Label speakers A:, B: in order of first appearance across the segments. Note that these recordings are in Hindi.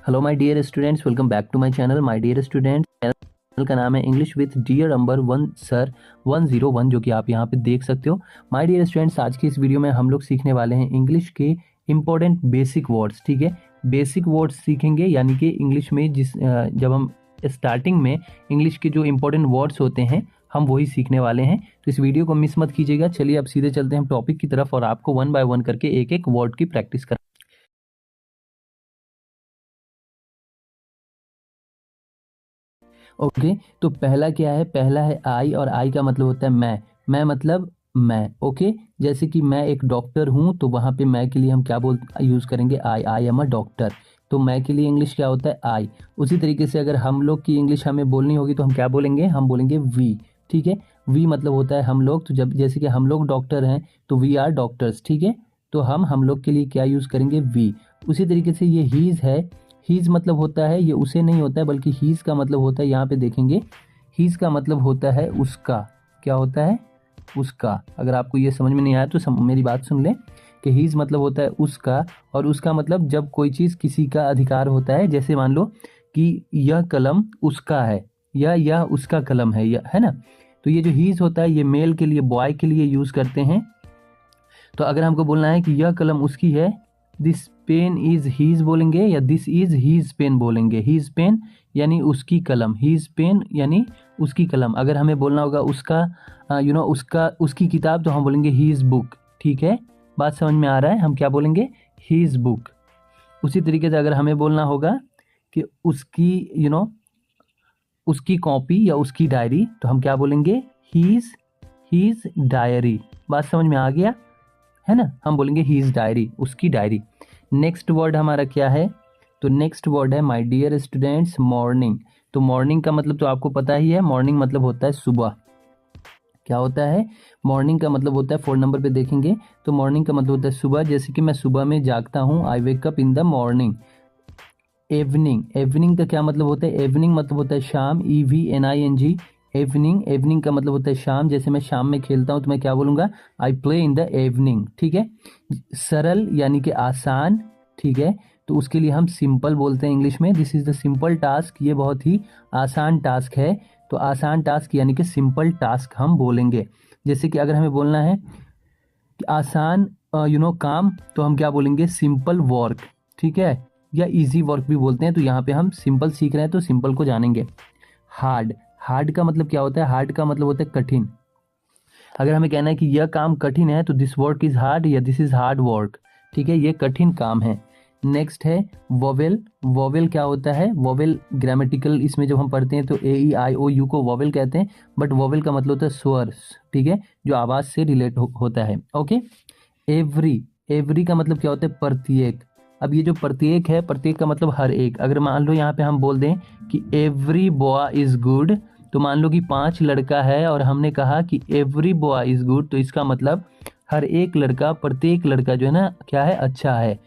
A: Hello my dear students, welcome back to my channel. My dear students, channel का नाम है English with dear number 1 sir 101, जो कि आप यहाँ पे देख सकते हो। माय डियर स्टूडेंट्स, आज की इस वीडियो में हम लोग सीखने वाले हैं इंग्लिश के इंपॉर्टेंट बेसिक वर्ड्स। ठीक है, बेसिक वर्ड्स सीखेंगे, यानी कि इंग्लिश में जब हम स्टार्टिंग में इंग्लिश के जो इंपॉर्टेंट वर्ड्स होते हैं हम वही सीखने वाले हैं। तो इस वीडियो को मिस मत कीजिएगा। चलिए अब सीधे चलते हैं हम टॉपिक की तरफ और आपको 1 बाय 1 करके एक एक वर्ड की प्रैक्टिस कर। ओके, तो पहला क्या है? पहला है आई, और आई का मतलब होता है मैं मतलब मैं। ओके, जैसे कि मैं एक डॉक्टर हूँ, तो वहाँ पे मैं के लिए हम क्या यूज़ करेंगे? I am a doctor. तो मैं के लिए इंग्लिश क्या होता है? आई। उसी तरीके से अगर हम लोग की इंग्लिश हमें बोलनी होगी तो हम क्या बोलेंगे? हम बोलेंगे वी। ठीक है, वी मतलब होता है हम लोग। तो जब जैसे कि हम लोग डॉक्टर हैं तो वी आर डॉक्टर्स। ठीक है, तो हम लोग के लिए क्या यूज़ करेंगे? वी। उसी तरीके से ये हीज़ है। हीज़ मतलब होता है, ये उसे नहीं होता है, बल्कि हीज़ का मतलब होता है, यहाँ पे देखेंगे, हीज़ का मतलब होता है उसका। क्या होता है? उसका। अगर आपको ये समझ में नहीं आया तो मेरी बात सुन लें कि हीज़ मतलब होता है उसका, और उसका मतलब जब कोई चीज़ किसी का अधिकार होता है। जैसे मान लो कि यह कलम उसका है, या यह उसका कलम है, या है ना। तो ये जो हीज़ होता है ये मेल के लिए, बॉय के लिए यूज़ करते हैं। तो अगर हमको बोलना है कि यह कलम उसकी है, दिस पेन इज हीज बोलेंगे, या दिस इज हीज पेन बोलेंगे। हीज पेन यानी उसकी कलम, हीज पेन यानी उसकी कलम। अगर हमें बोलना होगा उसका उसका उसकी किताब, तो हम बोलेंगे हीज बुक। ठीक है, बात समझ में आ रहा है? हम क्या बोलेंगे? His book. उसी तरीके से अगर हमें बोलना होगा कि उसकी उसकी कॉपी या उसकी डायरी, तो हम क्या बोलेंगे? His his diary. बात समझ में आ गया है ना? हम बोलेंगे ही इज डायरी, उसकी डायरी। नेक्स्ट वर्ड हमारा क्या है? तो नेक्स्ट वर्ड है माय डियर स्टूडेंट्स, मॉर्निंग। तो मॉर्निंग का मतलब तो आपको पता ही है, मॉर्निंग मतलब होता है सुबह। क्या होता है? मॉर्निंग का मतलब होता है, 4 नंबर पे देखेंगे तो मॉर्निंग का मतलब होता है सुबह। जैसे कि मैं सुबह में जागता हूँ, I wake up in the morning. Evening, evening का क्या मतलब होता है? एवनिंग मतलब होता है शाम, EVNING। एवनिंग, एवनिंग का मतलब होता है शाम। जैसे मैं शाम में खेलता हूँ तो मैं क्या बोलूँगा? I play in the evening. ठीक है, सरल यानी कि आसान। ठीक है, तो उसके लिए हम सिंपल बोलते हैं इंग्लिश में, this is the simple task. ये बहुत ही आसान टास्क है। तो आसान टास्क यानी कि सिंपल टास्क हम बोलेंगे। जैसे कि अगर हमें बोलना है कि आसान काम, तो हम क्या बोलेंगे? Simple work. ठीक है, या इजी वर्क भी बोलते हैं। तो यहाँ पे हम सिंपल सीख रहे हैं तो सिंपल को जानेंगे। हार्ड, हार्ड का मतलब क्या होता है? हार्ड का मतलब होता है कठिन। अगर हमें कहना है कि यह काम कठिन है, तो दिस वर्क इज हार्ड, या दिस इज हार्ड वर्क। ठीक है, ये कठिन काम है। नेक्स्ट है वोवेल। वोवेल क्या होता है? वोवेल ग्रामेटिकल, इसमें जब हम पढ़ते हैं तो AEIOU को वोवेल कहते हैं, बट वोवेल का मतलब होता है स्वर्स। ठीक है, जो आवाज से रिलेट होता है। ओके, एवरी, एवरी का मतलब क्या होता है? प्रत्येक। अब ये जो प्रत्येक है, प्रत्येक का मतलब हर एक। अगर मान लो यहाँ पे हम बोल दें कि एवरी बॉय इज गुड, तो मान लो कि 5 लड़का है और हमने कहा कि एवरी बॉय इज गुड, तो इसका मतलब हर एक लड़का, प्रत्येक लड़का जो है ना, क्या है? अच्छा है।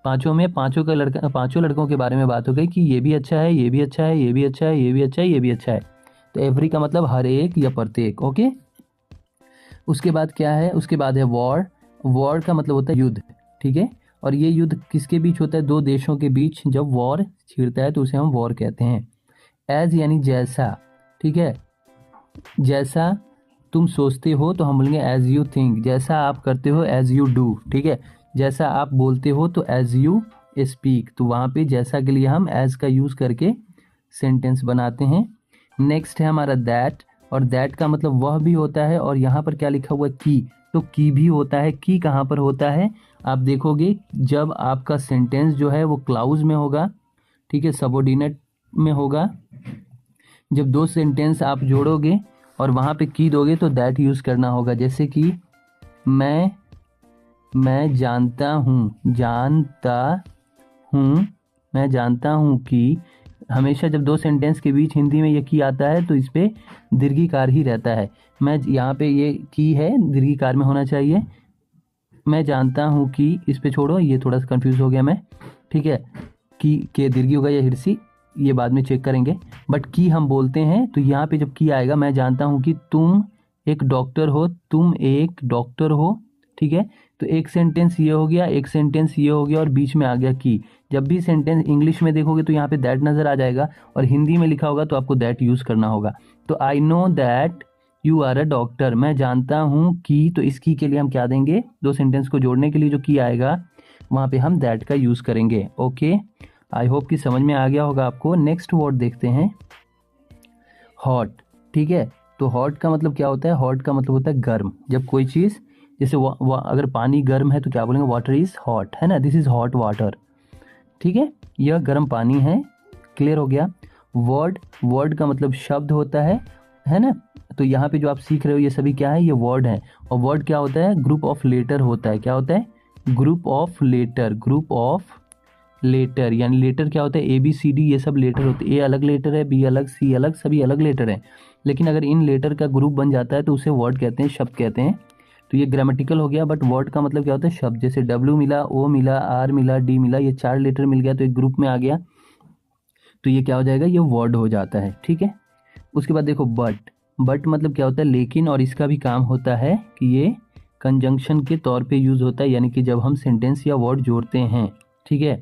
A: पांचों में पांचों का लड़का, पांचों लड़कों के बारे में बात हो गई कि ये भी अच्छा है, ये भी अच्छा है, ये भी अच्छा है, ये भी अच्छा है, ये भी अच्छा है। तो एवरी का मतलब हर एक या प्रत्येक। ओके, उसके बाद क्या है? उसके बाद है वॉर। वॉर का मतलब होता है युद्ध। ठीक है, और ये युद्ध किसके बीच होता है? 2 देशों के बीच जब वॉर छिड़ता है तो उसे हम वॉर कहते हैं। एज यानी जैसा। ठीक है, जैसा तुम सोचते हो तो हम बोलेंगे एज यू थिंक। जैसा आप करते हो एज यू डू। ठीक है, जैसा आप बोलते हो तो एज यू स्पीक। तो वहाँ पे जैसा के लिए हम एज का यूज़ करके सेंटेंस बनाते हैं। नेक्स्ट है हमारा दैट, और दैट का मतलब वह भी होता है, और यहाँ पर क्या लिखा हुआ है? की। तो की भी होता है। की कहाँ पर होता है? आप देखोगे जब आपका सेंटेंस जो है वो क्लाउज में होगा। ठीक है, सबऑर्डिनेट में होगा। जब 2 सेंटेंस आप जोड़ोगे और वहाँ पे की दोगे तो दैट यूज़ करना होगा। जैसे कि मैं मैं जानता हूँ, जानता हूँ, मैं जानता हूँ कि, हमेशा जब 2 सेंटेंस के बीच हिंदी में ये की आता है तो इस पे दीर्घिकार ही रहता है। मैं यहाँ पे ये की है, दीर्घिकार में होना चाहिए। मैं जानता हूँ कि, इस पे छोड़ो, ये थोड़ा सा कंफ्यूज हो गया मैं। ठीक है, की के दीर्घी होगा या हिरसी, ये बाद में चेक करेंगे। बट की हम बोलते हैं तो यहाँ पे जब की आएगा, मैं जानता हूँ कि तुम एक डॉक्टर हो, तुम एक डॉक्टर हो। ठीक है। तो एक सेंटेंस ये हो गया, एक सेंटेंस ये हो गया, और बीच में आ गया की। जब भी सेंटेंस इंग्लिश में देखोगे तो यहाँ पे दैट नज़र आ जाएगा, और हिंदी में लिखा होगा तो आपको दैट यूज़ करना होगा। तो I know that you are a doctor, मैं जानता हूँ कि, तो इस की के लिए हम क्या देंगे, दो सेंटेंस को जोड़ने के लिए जो की आएगा वहाँ पे हम दैट का यूज़ करेंगे। ओके, आई होप कि समझ में आ गया होगा आपको। नेक्स्ट वर्ड देखते हैं, हॉट। ठीक है, तो हॉट का मतलब क्या होता है, हॉट का मतलब होता है गर्म। जब कोई चीज़ जैसे अगर पानी गर्म है तो क्या बोलेंगे, वाटर इज़ हॉट, है ना, दिस इज़ हॉट वाटर। ठीक है, यह गर्म पानी है। क्लियर हो गया। वर्ड, वर्ड का मतलब शब्द होता है ना। तो यहाँ पे जो आप सीख रहे हो ये सभी क्या है, ये वर्ड है। और वर्ड क्या होता है, ग्रुप ऑफ लेटर होता है। क्या होता है, group of letter, group of letter. यानी लेटर क्या होता है, ए बी सी डी ये सब लेटर होते हैं। ए अलग लेटर है, बी अलग, सी अलग, सभी अलग लेटर हैं। लेकिन अगर इन लेटर का ग्रुप बन जाता है तो उसे वर्ड कहते हैं, शब्द कहते हैं। तो ये ग्रामेटिकल हो गया, बट वर्ड का मतलब क्या होता है, शब्द। जैसे डब्ल्यू मिला, ओ मिला, आर मिला, डी मिला, ये 4 लेटर मिल गया तो एक ग्रुप में आ गया, तो ये क्या हो जाएगा, ये वर्ड हो जाता है। ठीक है। उसके बाद देखो बट, बट मतलब क्या होता है, लेकिन। और इसका भी काम होता है कि ये कंजंक्शन के तौर पे यूज़ होता है, यानी कि जब हम सेंटेंस या वर्ड जोड़ते हैं। ठीक है,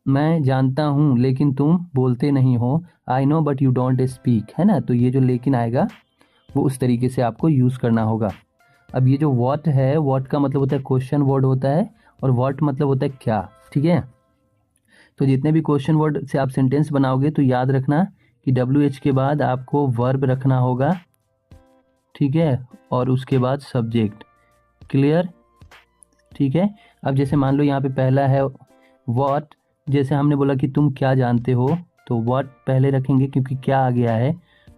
A: मैं जानता हूँ लेकिन तुम बोलते नहीं हो, I know but you don't speak, है ना। तो ये जो लेकिन आएगा वो उस तरीके से आपको यूज़ करना होगा। अब ये जो व्हाट है, व्हाट का मतलब होता है क्वेश्चन वर्ड होता है, और व्हाट मतलब होता है क्या। ठीक है, तो जितने भी क्वेश्चन वर्ड से आप सेंटेंस बनाओगे तो याद रखना कि WH के बाद आपको वर्ब रखना होगा। ठीक है, और उसके बाद सब्जेक्ट। क्लियर। ठीक है, अब जैसे मान लो यहाँ पे पहला है व्हाट, जैसे हमने बोला कि तुम क्या जानते हो, तो व्हाट पहले रखेंगे क्योंकि क्या आ गया है,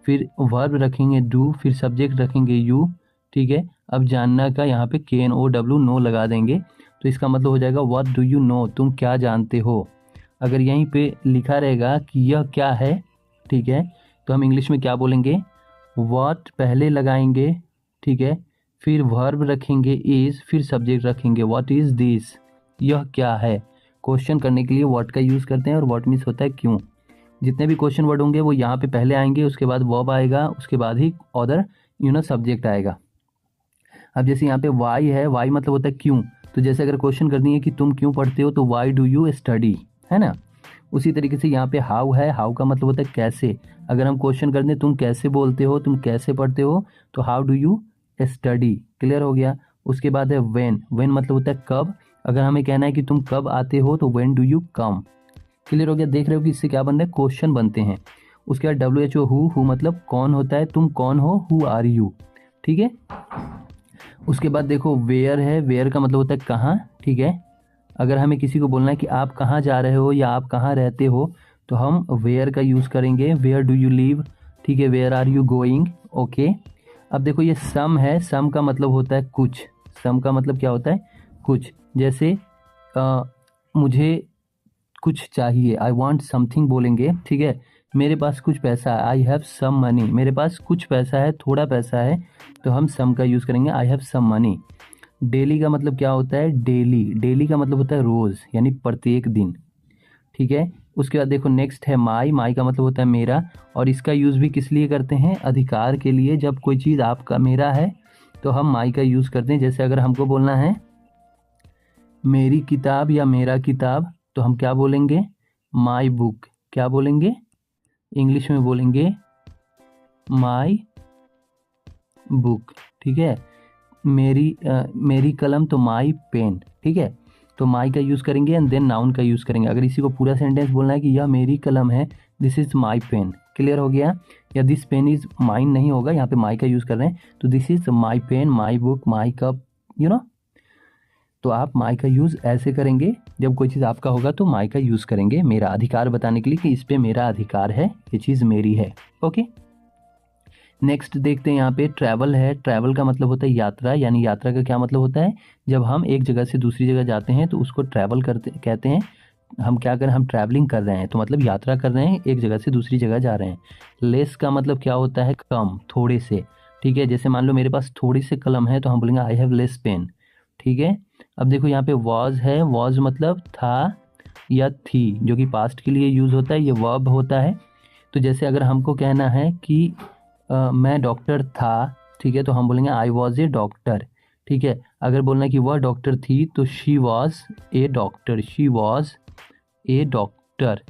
A: फिर वर्ब रखेंगे डू, फिर सब्जेक्ट रखेंगे यू। ठीक है, अब जानना का यहाँ पे KNOW नो लगा देंगे, तो इसका मतलब हो जाएगा व्हाट डू यू नो, तुम क्या जानते हो। अगर यहीं पे लिखा रहेगा कि यह क्या है, ठीक है, तो हम इंग्लिश में क्या बोलेंगे, व्हाट पहले लगाएंगे, ठीक है, फिर वर्ब रखेंगे इज़, फिर सब्जेक्ट रखेंगे व्हाट इज़ दिस, यह क्या है। क्वेश्चन करने के लिए व्हाट का यूज़ करते हैं, और व्हाट मीन्स होता है क्यों। जितने भी क्वेश्चन वर्ड होंगे वो यहाँ पे पहले आएंगे, उसके बाद वर्ब आएगा, उसके बाद ही अदर सब्जेक्ट आएगा। अब जैसे यहाँ पे वाई है, वाई मतलब होता है क्यों। तो जैसे अगर क्वेश्चन करनी है कि तुम क्यों पढ़ते हो, तो वाई डू यू स्टडी, है ना। उसी तरीके से यहाँ पे हाउ है, हाउ का मतलब होता है कैसे। अगर हम क्वेश्चन करते हैं तुम कैसे बोलते हो, तुम कैसे पढ़ते हो, तो how do you study. Clear हो गया। उसके बाद है व्हेन, व्हेन मतलब होता है कब। अगर हमें कहना है कि तुम कब आते हो, तो when do you come. Clear हो गया। देख रहे हो कि इससे क्या बन रहा है, क्वेश्चन बनते हैं। उसके बाद WHO, हु मतलब कौन होता है, तुम कौन हो, हु आर यू। ठीक है, उसके बाद देखो वेयर है, वेयर का मतलब होता है कहाँ। ठीक है, अगर हमें किसी को बोलना है कि आप कहाँ जा रहे हो या आप कहाँ रहते हो, तो हम वेयर का यूज़ करेंगे, वेयर डू यू लिव। ठीक है, where are you going. Okay, अब देखो ये सम है, सम का मतलब होता है कुछ। सम का मतलब क्या होता है, कुछ। जैसे मुझे कुछ चाहिए, आई वॉन्ट समथिंग बोलेंगे। ठीक है, मेरे पास कुछ पैसा है, आई हैव सम मनी, मेरे पास कुछ पैसा है, थोड़ा पैसा है, तो हम सम का यूज़ करेंगे, I have some money. Daily का मतलब क्या होता है, डेली, डेली का मतलब होता है रोज़, यानी प्रत्येक दिन। ठीक है, उसके बाद देखो नेक्स्ट है माई, माई का मतलब होता है मेरा, और इसका यूज़ भी किस लिए करते हैं, अधिकार के लिए। जब कोई चीज़ आपका मेरा है तो हम माई का यूज़ करते हैं। जैसे अगर हमको बोलना है मेरी किताब या मेरा किताब, तो हम क्या बोलेंगे, माई बुक। क्या बोलेंगे, इंग्लिश में बोलेंगे माई बुक। ठीक है, मेरी कलम तो माई पेन। ठीक है, तो माई का यूज़ करेंगे एंड देन नाउन का यूज़ करेंगे। अगर इसी को पूरा सेंटेंस बोलना है कि यह मेरी कलम है, this is my pen. Clear हो गया। या दिस पेन इज़ माइन नहीं होगा, यहाँ पे माई का यूज़ कर रहे हैं, तो this is my pen, my book, my cup, तो आप माई का यूज़ ऐसे करेंगे, जब कोई चीज़ आपका होगा तो माई का यूज़ करेंगे मेरा अधिकार बताने के लिए कि इस पे मेरा अधिकार है, ये चीज़ मेरी है। ओके, नेक्स्ट देखते हैं, यहाँ पे ट्रैवल है। ट्रैवल का मतलब होता है यात्रा, यानी यात्रा का क्या मतलब होता है, जब हम एक जगह से दूसरी जगह जाते हैं तो उसको ट्रैवल करते कहते हैं। हम क्या करें, हम ट्रैवलिंग कर रहे हैं, तो मतलब यात्रा कर रहे हैं, एक जगह से दूसरी जगह जा रहे हैं। लेस का मतलब क्या होता है, कम, थोड़े से। ठीक है, जैसे मान लो मेरे पास थोड़ी से कलम है, तो हम बोलेंगे आई हैव लेस पेन। ठीक है, अब देखो यहाँ पे वॉज है, वॉज मतलब था या थी, जो कि पास्ट के लिए यूज़ होता है, ये वर्ब होता है। तो जैसे अगर हमको कहना है कि मैं डॉक्टर था, ठीक है, तो हम बोलेंगे आई वॉज ए डॉक्टर। ठीक है। अगर बोलना है कि वह डॉक्टर थी तो she was a doctor, she was a doctor.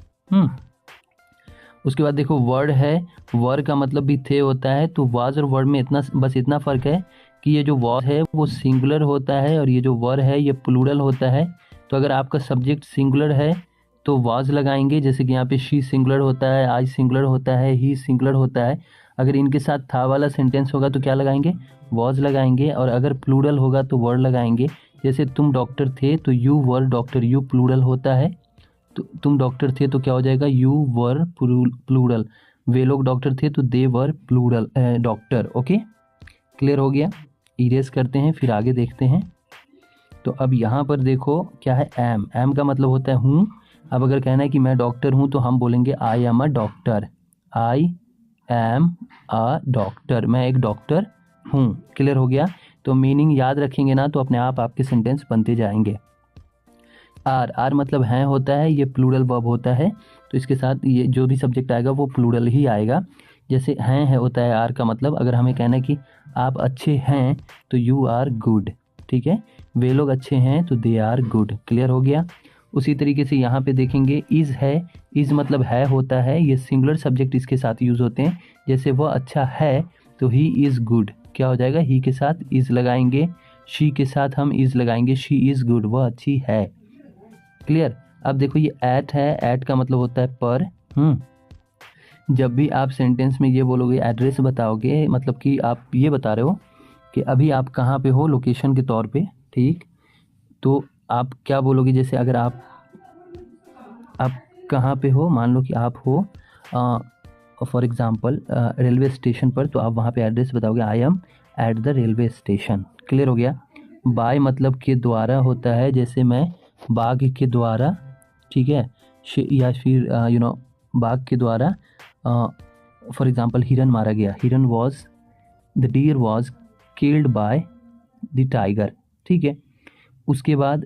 A: उसके बाद देखो वर्ड है, वर का मतलब भी थे होता है, तो वाज और वर्ड में इतना बस इतना फ़र्क है कि ये जो वॉज है वो सिंगुलर होता है और ये जो वर है ये प्लूरल होता है। तो अगर आपका सब्जेक्ट सिंगुलर है तो वाज लगाएंगे, जैसे कि यहाँ पे शी सिंगुलर होता है, आई सिंगुलर होता है, ही सिंगुलर होता है। अगर इनके साथ था वाला सेंटेंस होगा तो क्या लगाएंगे, वॉज लगाएंगे। और अगर प्लूरल होगा तो वर्ड लगाएंगे। जैसे तुम डॉक्टर थे तो you were doctor, you plural होता है, तो तुम डॉक्टर थे तो क्या हो जाएगा, यू वर प्लूरल। वे लोग डॉक्टर थे तो दे वर प्लूरल डॉक्टर। ओके, क्लियर हो गया। इरेज करते हैं फिर आगे देखते हैं। तो अब यहाँ पर देखो क्या है, एम, एम का मतलब होता है हूँ। अब अगर कहना है कि मैं डॉक्टर हूँ तो हम बोलेंगे I am a doctor, I am a doctor, मैं एक डॉक्टर हूँ। क्लियर हो गया। तो मीनिंग याद रखेंगे ना तो अपने आप आपके सेंटेंस बनते जाएंगे। आर, आर मतलब हैं होता है, ये प्लूरल वर्ब होता है, तो इसके साथ ये जो भी सब्जेक्ट आएगा वो प्लूरल ही आएगा। जैसे हैं है होता है आर का मतलब, अगर हमें कहना है कि आप अच्छे हैं तो यू आर गुड, ठीक है। वे लोग अच्छे हैं तो दे आर गुड। क्लियर हो गया। उसी तरीके से यहाँ पे देखेंगे इज़ है, इज़ मतलब है होता है, ये सिंगुलर सब्जेक्ट इसके साथ यूज़ होते हैं। जैसे वह अच्छा है तो ही इज़ गुड, क्या हो जाएगा, ही के साथ इज़ लगाएंगे, शी के साथ हम इज़ लगाएंगे, शी इज़ गुड, वह अच्छी है। क्लियर। अब देखो ये एट है, एट का मतलब होता है पर। जब भी आप सेंटेंस में ये बोलोगे, एड्रेस बताओगे, मतलब कि आप ये बता रहे हो कि अभी आप कहाँ पे हो लोकेशन के तौर पे, ठीक, तो आप क्या बोलोगे, जैसे अगर आप कहाँ पे हो, मान लो कि आप हो फॉर एग्ज़ाम्पल रेलवे स्टेशन पर, तो आप वहाँ पे एड्रेस बताओगे, I am at the railway station. Clear हो गया। बाय मतलब के द्वारा होता है, जैसे मैं बाघ के द्वारा, ठीक है, या फिर बाघ के द्वारा फॉर एग्ज़ाम्पल हिरन मारा गया, हिरन was, the deer was killed by the tiger, ठीक है। उसके बाद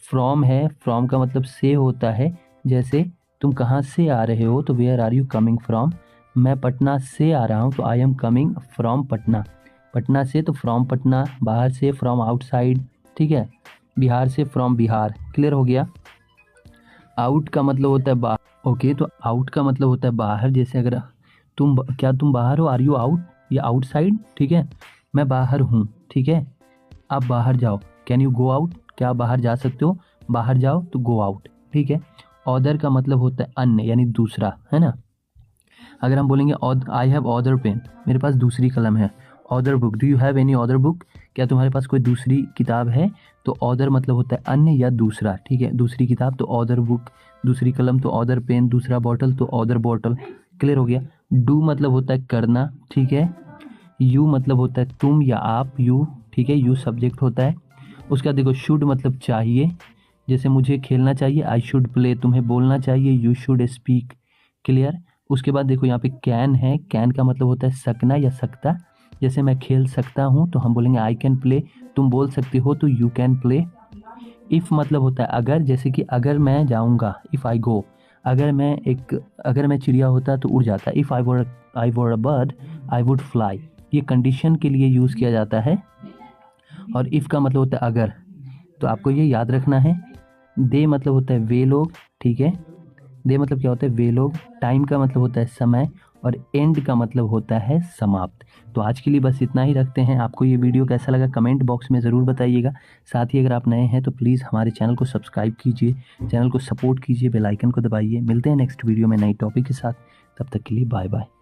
A: फ्रॉम है, फ्रॉम का मतलब से होता है, जैसे तुम कहाँ से आ रहे हो तो where are you coming from, मैं पटना से आ रहा हूँ तो I am coming from Patna, Patna से तो फ्रॉम पटना, बाहर से फ्रॉम आउटसाइड, ठीक है, बिहार से फ्रॉम बिहार। क्लियर हो गया। आउट का मतलब होता है बाहर। ओके, तो आउट का मतलब होता है बाहर, जैसे अगर तुम बाहर हो, आर यू आउट, या आउटसाइड, ठीक है, मैं बाहर हूँ, ठीक है, आप बाहर जाओ, कैन यू गो आउट, क्या आप बाहर जा सकते हो, बाहर जाओ तो गो आउट, ठीक है। ऑदर का मतलब होता है अन्य, यानी दूसरा, है ना। अगर हम बोलेंगे आई हैव ऑदर पेन, मेरे पास दूसरी कलम है। Other book, do you have any other book, क्या तुम्हारे पास कोई दूसरी किताब है, तो ऑदर मतलब होता है अन्य या दूसरा, ठीक है, दूसरी किताब तो ऑदर बुक, दूसरी कलम तो ऑदर पेन, दूसरा बॉटल तो ऑदर बॉटल। क्लियर हो गया। डू मतलब होता है करना, ठीक है। यू मतलब होता है तुम या आप, यू, ठीक है, यू सब्जेक्ट होता है। उसके बाद देखो शुड मतलब चाहिए, जैसे मुझे खेलना चाहिए, आई शुड प्ले, तुम्हें बोलना चाहिए, यू शुड स्पीक। क्लियर। उसके बाद देखो यहाँ पे कैन है, कैन का मतलब होता है सकना या सकता, जैसे मैं खेल सकता हूँ तो हम बोलेंगे आई कैन प्ले, तुम बोल सकते हो तो यू कैन प्ले। इफ़ मतलब होता है अगर, जैसे कि अगर मैं जाऊँगा, इफ़ आई गो, अगर मैं चिड़िया होता तो उड़ जाता, if I were a bird I would fly, ये कंडीशन के लिए यूज़ किया जाता है। और इफ़ का मतलब होता है अगर, तो आपको ये याद रखना है। दे मतलब होता है वे लोग, ठीक है, दे मतलब क्या होता है, वे लोग। टाइम का मतलब होता है समय, और एंड का मतलब होता है समाप्त। तो आज के लिए बस इतना ही रखते हैं। आपको ये वीडियो कैसा लगा कमेंट बॉक्स में ज़रूर बताइएगा। साथ ही अगर आप नए हैं तो प्लीज़ हमारे चैनल को सब्सक्राइब कीजिए, चैनल को सपोर्ट कीजिए, बेल आइकन को दबाइए। मिलते हैं नेक्स्ट वीडियो में नई टॉपिक के साथ, तब तक के लिए बाय बाय।